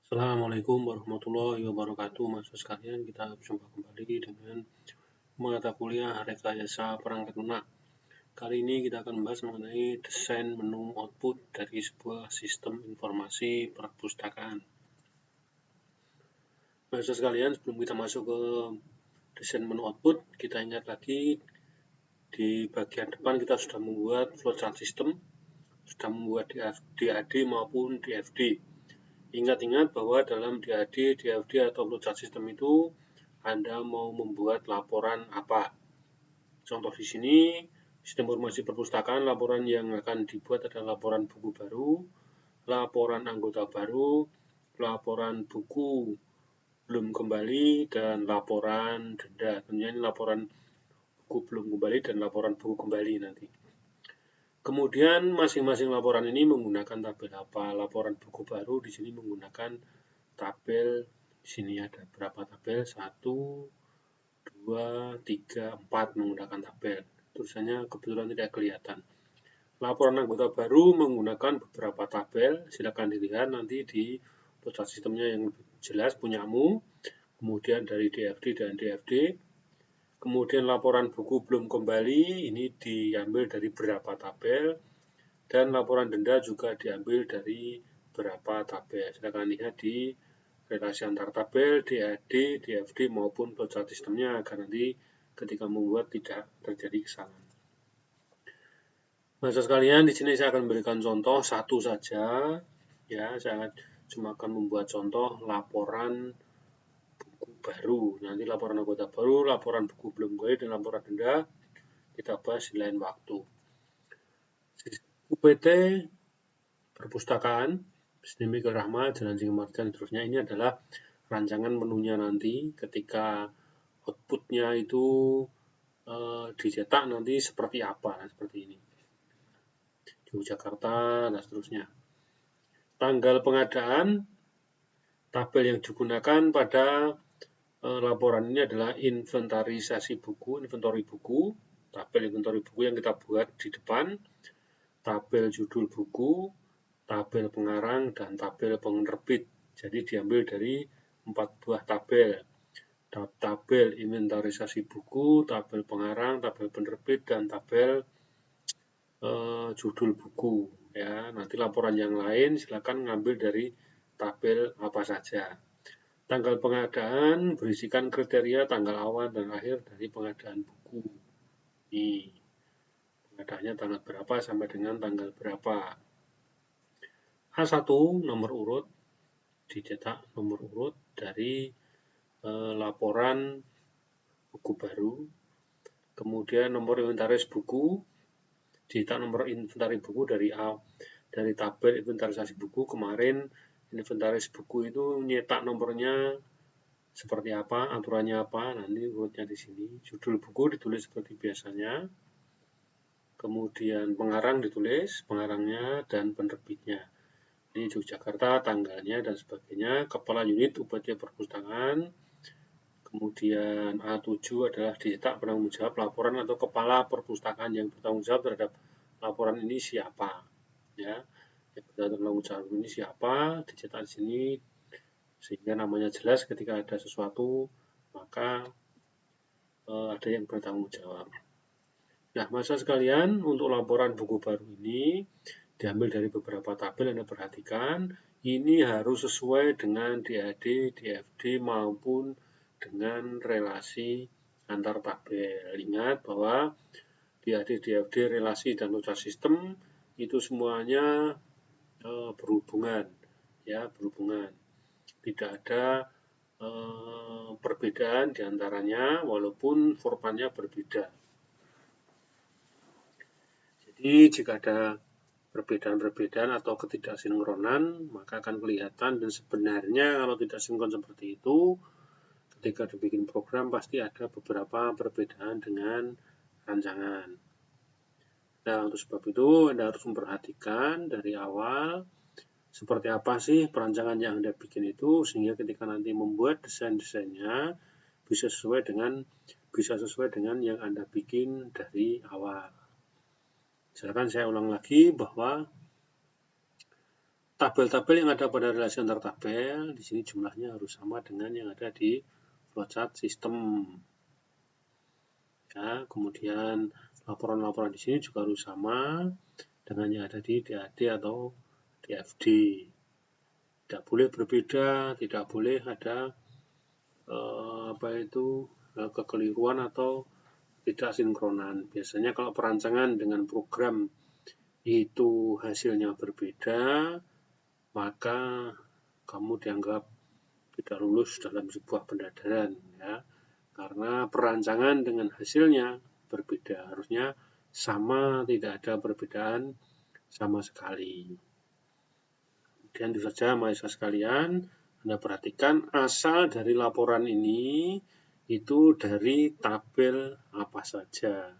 Assalamualaikum warahmatullahi wabarakatuh, mahasiswa sekalian. Kita berjumpa kembali dengan mata kuliah rekayasa perangkat lunak. Kali ini kita akan membahas mengenai desain menu output dari sebuah sistem informasi perpustakaan. Mahasiswa sekalian, sebelum kita masuk ke desain menu output, kita ingat lagi di bagian depan kita sudah membuat flowchart system, sudah membuat DAD maupun DFD. Ingat-ingat bahwa dalam DAD, DFD atau flowchart system itu Anda mau membuat laporan apa. Contoh di sini, sistem informasi perpustakaan, laporan yang akan dibuat adalah laporan buku baru, laporan anggota baru, laporan buku belum kembali, dan laporan denda. Tentunya ini laporan buku belum kembali dan laporan buku kembali nanti. Kemudian masing-masing laporan ini menggunakan tabel apa. Laporan buku baru di sini menggunakan tabel. Di sini ada berapa tabel? 1, 2, 3, 4 menggunakan tabel. Tulisannya kebetulan tidak kelihatan. Laporan anggota baru menggunakan beberapa tabel. Silakan dilihat nanti di flowchart sistemnya yang lebih jelas punyamu. Kemudian dari DFD dan DFD. Kemudian laporan buku belum kembali, ini diambil dari berapa tabel. Dan laporan denda juga diambil dari berapa tabel. Silakan lihat di relasi antar tabel, DAD, DFD maupun flowchart sistemnya agar nanti ketika membuat tidak terjadi kesalahan. Mahasiswa sekalian, di sini saya akan memberikan contoh satu saja. Ya, saya cuma akan membuat contoh laporan buku baru. Nanti laporan anggota baru, laporan buku belum kembali, dan laporan denda kita bahas di lain waktu. UPT perpustakaan, Sedemikian Rahmat, Jalan Singamarga, dan seterusnya. Ini adalah rancangan menunya nanti ketika outputnya itu dicetak nanti seperti apa, seperti ini. Di Jakarta, dan seterusnya. Tanggal pengadaan, tabel yang digunakan pada laporan ini adalah inventarisasi buku, inventory buku, tabel inventory buku yang kita buat di depan, tabel judul buku, tabel pengarang, dan tabel penerbit. Jadi diambil dari 4 buah tabel. Tabel inventarisasi buku, tabel pengarang, tabel penerbit, dan tabel judul buku. Ya, nanti laporan yang lain silakan ngambil dari tabel apa saja. Tanggal pengadaan berisikan kriteria tanggal awal dan akhir dari pengadaan buku. Ini pengadaannya tanggal berapa sampai dengan tanggal berapa. A1 nomor urut, dicetak nomor urut dari laporan buku baru. Kemudian nomor inventaris buku, dicetak nomor inventaris buku dari tabel inventarisasi buku. Kemarin inventaris buku itu nyetak nomornya seperti apa, aturannya apa, nanti urutnya di sini. Judul buku ditulis seperti biasanya. Kemudian pengarang ditulis, pengarangnya dan penerbitnya. Ini Yogyakarta, tanggalnya dan sebagainya. Kepala unit UPT perpustakaan. Kemudian A7 adalah dicetak penanggung jawab laporan atau kepala perpustakaan yang bertanggung jawab terhadap laporan ini siapa. Ya, yang bertanggung jawab ini siapa, dicetak di sini sehingga namanya jelas ketika ada sesuatu maka ada yang bertanggung jawab. Nah, mahasiswa sekalian, untuk laporan buku baru ini diambil dari beberapa tabel. Anda perhatikan, ini harus sesuai dengan DAD, DFD maupun dengan relasi antar tabel. Ingat bahwa DAD, DFD, relasi, dan flowchart system itu semuanya berhubungan, ya, berhubungan. Tidak ada perbedaan diantaranya walaupun formatnya berbeda. Jadi jika ada perbedaan-perbedaan atau ketidaksinkronan maka akan kelihatan, dan sebenarnya kalau tidak sinkron seperti itu ketika dibikin program pasti ada beberapa perbedaan dengan rancangan. Nah, untuk sebab itu Anda harus memperhatikan dari awal seperti apa sih perancangan yang Anda bikin itu sehingga ketika nanti membuat desain-desainnya bisa sesuai dengan yang Anda bikin dari awal. Silakan saya ulang lagi bahwa tabel-tabel yang ada pada relasi antar tabel di sini jumlahnya harus sama dengan yang ada di flowchart sistem. Ya, kemudian laporan-laporan di sini juga harus sama dengan yang ada di DAD atau DFD. Tidak boleh berbeda, tidak boleh ada kekeliruan atau tidak sinkronan. Biasanya kalau perancangan dengan program itu hasilnya berbeda, maka kamu dianggap tidak lulus dalam sebuah pendadaran, ya, karena perancangan dengan hasilnya berbeda. Harusnya sama, tidak ada perbedaan sama sekali. Kemudian itu saja mahasiswa sekalian, Anda perhatikan asal dari laporan ini itu dari tabel apa saja,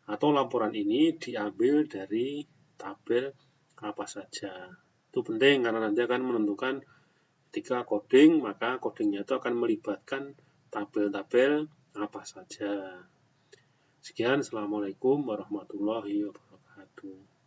atau laporan ini diambil dari tabel apa saja. Itu penting karena nanti akan menentukan ketika coding, maka codingnya itu akan melibatkan tabel-tabel apa saja. Sekian, Assalamualaikum warahmatullahi wabarakatuh.